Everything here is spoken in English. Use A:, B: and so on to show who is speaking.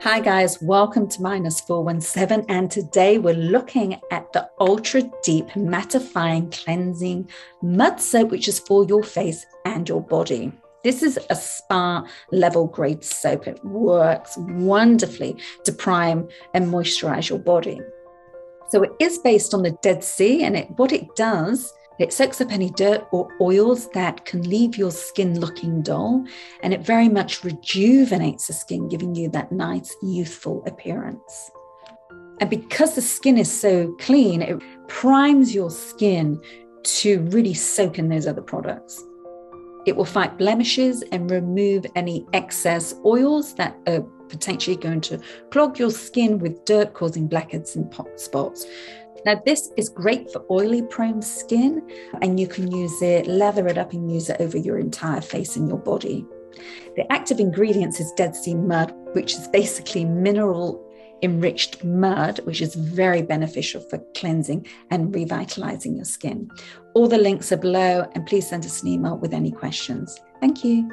A: Hi guys, welcome to Minus 417, and today we're looking at the Ultra Deep Mattifying Cleansing Mud Soap, which is for your face and your body. This is a spa level grade soap. It works wonderfully to prime and moisturize your body. So it is based on the Dead Sea, and what it does, it soaks up any dirt or oils that can leave your skin looking dull, and it very much rejuvenates the skin, giving you that nice, youthful appearance. And because the skin is so clean, it primes your skin to really soak in those other products. It will fight blemishes and remove any excess oils that are potentially going to clog your skin with dirt, causing blackheads and spots. Now, this is great for oily prone skin, and you can use it, lather it up and use it over your entire face and your body. The active ingredients is Dead Sea mud, which is basically mineral enriched mud, which is very beneficial for cleansing and revitalizing your skin. All the links are below, and please send us an email with any questions. Thank you.